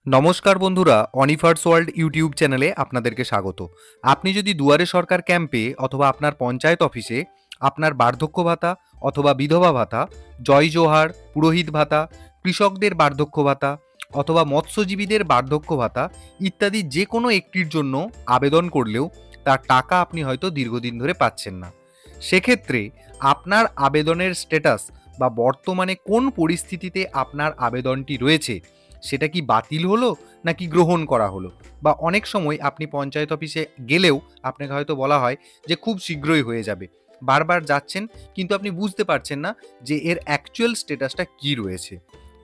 নমস্কার বন্ধুরা, অনিফার্স world YouTube চ্যানেলে আপনাদেরকে স্বাগত। আপনি যদি দুয়ারে সরকার ক্যাম্পে অথবা আপনার পঞ্চায়েত অফিসে আপনার বার্ধক্য ভাতা অথবা বিধবা ভাতা, জয় জোহার, পুরোহিত ভাতা, কৃষকদের বার্ধক্য ভাতা অথবা মৎস্যজীবীদের বার্ধক্য ভাতা ইত্যাদি যে কোনো একটির জন্য আবেদন করলেও তার টাকা আপনি হয়তো দীর্ঘদিন ধরে পাচ্ছেন না, সেক্ষেত্রে আপনার আবেদনের স্ট্যাটাস বা বর্তমানে কোন পরিস্থিতিতে আপনার আবেদনটি রয়েছে, সেটা কি বাতিল হলো নাকি গ্রহণ করা হলো, বা অনেক সময় আপনি পঞ্চায়েত অফিসে গেলেও আপনাকে হয়তো বলা হয় যে খুব শীঘ্রই হয়ে যাবে, বারবার যাচ্ছেন কিন্তু আপনি বুঝতে পারছেন না যে এর অ্যাকচুয়াল স্ট্যাটাসটা কি রয়েছে।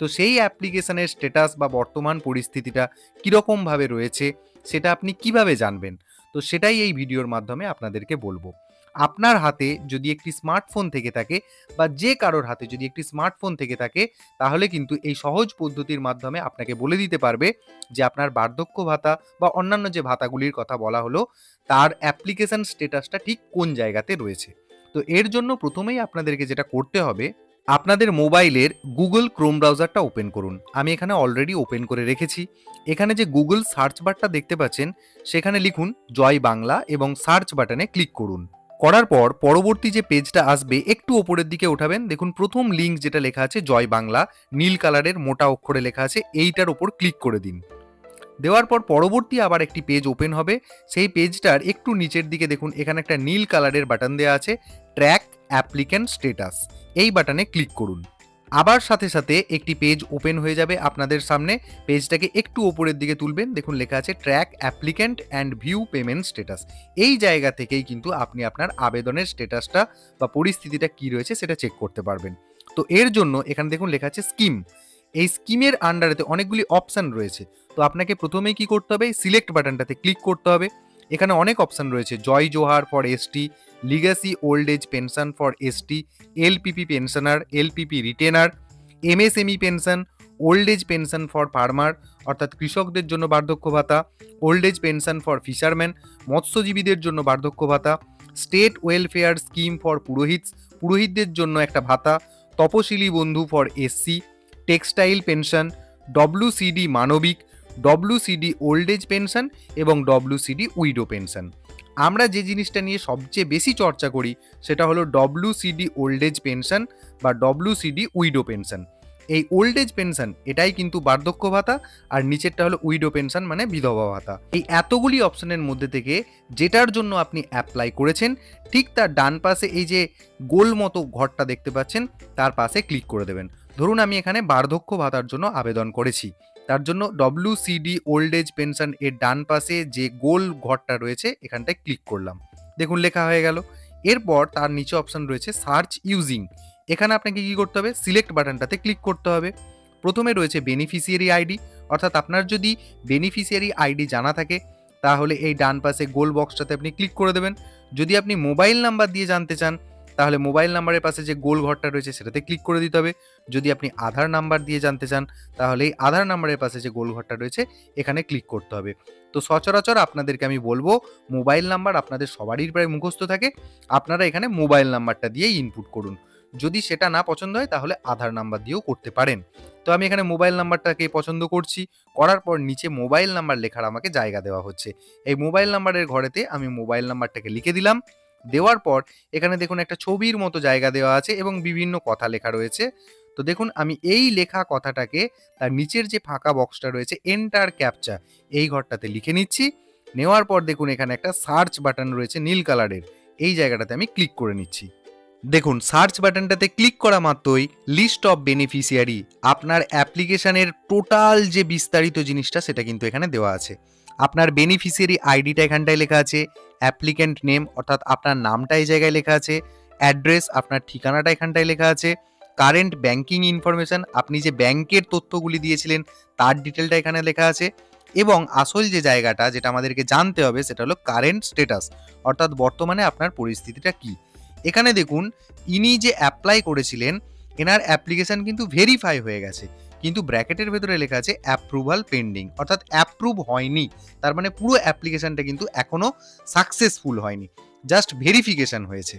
তো সেই অ্যাপ্লিকেশনের স্ট্যাটাস বা বর্তমান পরিস্থিতিটা কীরকমভাবে রয়েছে সেটা আপনি কিভাবে জানবেন, তো সেটাই এই ভিডিওর মাধ্যমে আপনাদেরকে বলবো। আপনার হাতে যদি একটি স্মার্টফোন থেকে থাকে বা যে কারোর হাতে যদি একটি স্মার্টফোন থেকে থাকে, তাহলে কিন্তু এই সহজ পদ্ধতির মাধ্যমে আপনাকে বলে দিতে পারবে যে আপনার বার্ধক্য ভাতা বা অন্যান্য যে ভাতাগুলির কথা বলা হলো তার অ্যাপ্লিকেশন স্ট্যাটাসটা ঠিক কোন জায়গাতে রয়েছে। তো এর জন্য প্রথমেই আপনাদেরকে যেটা করতে হবে, আপনাদের মোবাইলের গুগল ক্রোম ব্রাউজারটা ওপেন করুন। আমি এখানে অলরেডি ওপেন করে রেখেছি। এখানে যে গুগল সার্চ বারটা দেখতে পাচ্ছেন সেখানে লিখুন জয় বাংলা এবং সার্চ বাটনে ক্লিক করুন। করার পর পরবর্তী যে পেজটা আসবে একটু ওপরের দিকে ওঠাবেন, দেখুন প্রথম লিঙ্ক যেটা লেখা আছে জয় বাংলা, নীল কালারের মোটা অক্ষরে লেখা আছে, এইটার উপর ক্লিক করে দিন। দেওয়ার পর পরবর্তী আবার একটি পেজ ওপেন হবে। সেই পেজটার একটু নিচের দিকে দেখুন এখানে একটা নীল কালারের বাটন দেওয়া আছে ট্র্যাক অ্যাপ্লিক্যান্ট স্ট্যাটাস, এই বাটনে ক্লিক করুন। আবার সাথে সাথে একটি পেজ ওপেন হয়ে যাবে আপনাদের সামনে। পেজটাকে একটু ওপরের দিকে তুলবেন, দেখুন লেখা আছে track applicant and view payment status. এই জায়গা থেকেই কিন্তু আপনি আপনার আবেদনের স্ট্যাটাসটা বা পরিস্থিতিটা কি রয়েছে সেটা চেক করতে পারবেন। তো এর জন্য এখানে দেখুন লেখা আছে স্কিম। এই স্কিমের আন্ডারেতে অনেকগুলি অপশান রয়েছে। তো আপনাকে প্রথমেই কি করতে হবে, সিলেক্ট বাটনটাতে ক্লিক করতে হবে। এখানে অনেক অপশান রয়েছে, Jai Johar for ST, legacy old age pension for ST, LPP pensioner, LPP retainer, MSME pension, old age pension for farmer অর্থাৎ কৃষকদের জন্য বার্ধক্য ভাতা, old age pension for fisherman মৎস্যজীবীদের জন্য বার্ধক্য ভাতা, স্টেট ওয়েলফেয়ার স্কিম ফর পুরোহিতদের জন্য একটা ভাতা, Taposili Bandhu for SC, textile pension, WCD Manabik, WCD old age pension এবং ডব্লিউসিডি উইডো পেনশন। আমরা যে জিনিসটা নিয়ে সবচেয়ে বেশি চর্চা করি সেটা হলো ডব্লিউসিডি ওল্ড এজ পেনশন বা ডব্লিউসিডি উইডো পেনশন। এই ওল্ড এজ পেনশন এটাই কিন্তু বার্ধক্য ভাতা, আর নিচেরটা হলো উইডো পেনশন মানে বিধবা ভাতা। এই এতগুলি অপশনের মধ্যে থেকে যেটার জন্য আপনি অ্যাপ্লাই করেছেন ঠিক তার ডান পাশে এই যে গোল মতো ঘরটা দেখতে পাচ্ছেন তার পাশে ক্লিক করে দেবেন। ধরুন আমি এখানে বার্ধক্য ভাতার জন্য আবেদন করেছি, তার জন্য ডব্লিউসিডি ওল্ড এজ পেনশন এর ডান পাশে যে গোল ঘরটা রয়েছে এখানটায় ক্লিক করলাম, দেখুন লেখা হয়ে গেল। এরপর তার নিচে অপশন রয়েছে সার্চ ইউজিং। এখানে আপনাকে কি করতে হবে, সিলেক্ট বাটনটাতে ক্লিক করতে হবে। প্রথমে রয়েছে বেনিফিশিয়ারি আইডি, অর্থাৎ আপনার যদি বেনিফিশিয়ারি আইডি জানা থাকে তাহলে এই ডান পাশে গোল বক্সটাতে আপনি ক্লিক করে দেবেন। যদি আপনি মোবাইল নাম্বার দিয়ে জানতে চান তাহলে মোবাইল নাম্বারের পাশে যে গোল ঘরটা রয়েছে সেটাতে ক্লিক করে দিতে হবে। যদি আপনি আধার নাম্বার দিয়ে জানতে চান তাহলে এই আধার নাম্বারের পাশে যে গোল ঘরটা রয়েছে এখানে ক্লিক করতে হবে। তো সচরাচর আপনাদেরকে আমি বলবো মোবাইল নাম্বার আপনাদের সবারই প্রায় মুখস্থ থাকে, আপনারা এখানে মোবাইল নাম্বারটা দিয়েই ইনপুট করুন। যদি সেটা না পছন্দ হয় তাহলে আধার নাম্বার দিয়েও করতে পারেন। তো আমি এখানে মোবাইল নাম্বারটাকে পছন্দ করছি, করার পর নিচে মোবাইল নাম্বার লেখার আমাকে জায়গা দেওয়া হচ্ছে। এই মোবাইল নাম্বারের ঘরেতে আমি মোবাইল নাম্বারটাকে লিখে দিলাম। দেওয়ার পর এখানে দেখুন একটা ছবির মতো জায়গা দেওয়া আছে এবং বিভিন্ন কথা লেখা রয়েছে। তো দেখুন আমি এই লেখা কথাটাকে তার নিচের যে ফাঁকা বক্সটা রয়েছে এন্টার ক্যাপচা এই ঘরটাতে লিখে নিচ্ছি। নেওয়ার পর দেখুন এখানে একটা সার্চ বাটন রয়েছে নীল কালারের, এই জায়গাটাতে আমি ক্লিক করে নিচ্ছি। দেখুন সার্চ বাটনটাতে ক্লিক করা মাত্রই লিস্ট অফ বেনিফিশিয়ারি, আপনার অ্যাপ্লিকেশনের টোটাল যে বিস্তারিত জিনিসটা সেটা কিন্তু এখানে দেওয়া আছে। আপনার বেনিফিশিয়ারি আইডিটা এখানটায় লেখা আছে, অ্যাপ্লিক্যান্ট নেম অর্থাৎ আপনার নামটা এই জায়গায় লেখা আছে, অ্যাড্রেস আপনার ঠিকানাটা এখানটায় লেখা আছে, কারেন্ট ব্যাংকিং ইনফরমেশন আপনি যে ব্যাংকের তথ্যগুলি দিয়েছিলেন তার ডিটেলটা এখানে লেখা আছে, এবং আসল যে জায়গাটা যেটা আমাদেরকে জানতে হবে সেটা হলো কারেন্ট স্ট্যাটাস অর্থাৎ বর্তমানে আপনার পরিস্থিতিটা কি। এখানে দেখুন ইনি যে অ্যাপ্লাই করেছিলেন এনার অ্যাপ্লিকেশন কিন্তু ভেরিফাই হয়ে গেছে, কিন্তু ব্র্যাকেটের ভেতরে লেখা আছে অ্যাপ্রুভাল পেন্ডিং অর্থাৎ অ্যাপ্রুভ হয়নি, তার মানে পুরো অ্যাপ্লিকেশনটা কিন্তু এখনো সাকসেসফুল হয়নি, জাস্ট ভেরিফিকেশন হয়েছে।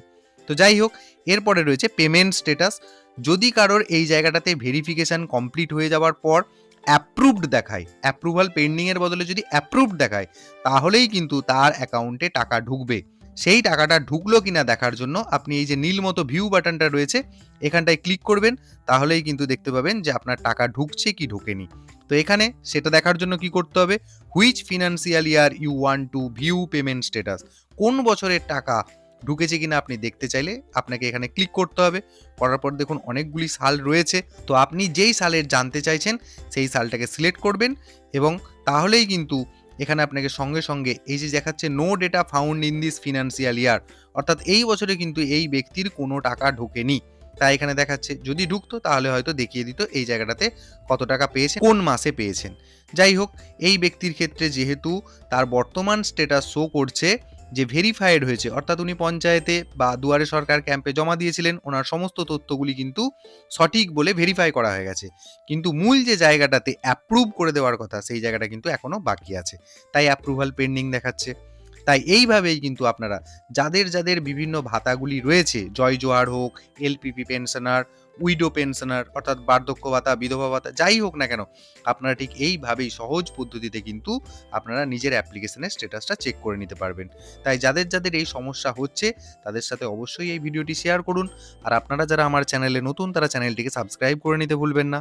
তো যাই হোক, এরপরে রয়েছে পেমেন্ট স্ট্যাটাস। যদি কারোর এই জায়গাটাতে ভেরিফিকেশন কমপ্লিট হয়ে যাওয়ার পর অ্যাপ্রুভড দেখায়, অ্যাপ্রুভাল পেন্ডিংয়ের বদলে যদি অ্যাপ্রুভড দেখায়, তাহলেই কিন্তু তার অ্যাকাউন্টে টাকা ঢুকবে। সেই টাকাটা ঢুকলো কিনা দেখার জন্য আপনি এই যে নীল মতো ভিউ বাটনটা রয়েছে, এখানটায় ক্লিক করবেন, তাহলেই কিন্তু দেখতে পাবেন যে আপনার টাকা ঢুকছে কি ঢোকেনি। তো এখানে সেটা দেখার জন্য কি করতে হবে, which financial year you want to view payment status, কোন বছরের টাকা ঢুকেছে কিনা আপনি দেখতে চাইলে আপনাকে এখানে ক্লিক করতে হবে। করার পর দেখুন অনেকগুলি সাল রয়েছে, তো আপনি যেই সালের জানতে চাইছেন সেই সালটাকে সিলেক্ট করবেন এবং তাহলেই কিন্তু এখানে আপনাকে সঙ্গে সঙ্গে এই যে দেখাচ্ছে no data found in this financial year, অর্থাৎ এই বছরে কিন্তু এই ব্যক্তির কোনো টাকা ঢোকেনি। তাই এখানে দেখাচ্ছে যদি ঢুকতো তাহলে হয়তো দেখিয়ে দিত এই জায়গাটাতে কত টাকা পেয়েছেন, কোন মাসে পেয়েছেন। যাই হোক, এই ব্যক্তির ক্ষেত্রে যেহেতু তার বর্তমান স্ট্যাটাস শো করছে যে ভেরিফাইড হয়েছে, অর্থাৎ উনি পঞ্চায়েতে বা দুয়ারে সরকার ক্যাম্পে জমা দিয়েছিলেন, ওনার সমস্ত তথ্যগুলি কিন্তু সঠিক বলে ভেরিফাই করা হয়ে গেছে, কিন্তু মূল যে জায়গাটাতে অ্যাপ্রুভ করে দেওয়ার কথা সেই জায়গাটা কিন্তু এখনো বাকি আছে, তাই অ্যাপ্রুভাল পেন্ডিং দেখাচ্ছে। তাই এইভাবেই কিন্তু আপনারা যাদের যাদের বিভিন্ন ভাতাগুলি রয়েছে, জয় জোহার হোক, এলপিপি পেনশনার, উইডো পেনশনার অর্থাৎ বার্ধক্য ভাতা, বিধবা ভাতা, যাই হোক না কেন, আপনারা ঠিক এইভাবেই সহজ পদ্ধতিতে কিন্তু আপনারা নিজের অ্যাপ্লিকেশনের স্ট্যাটাসটা চেক করে নিতে পারবেন। তাই যাদের যাদের এই সমস্যা হচ্ছে তাদের সাথে অবশ্যই এই ভিডিওটি শেয়ার করুন, আর আপনারা যারা আমার চ্যানেলে নতুন তারা চ্যানেলটিকে সাবস্ক্রাইব করে নিতে ভুলবেন না।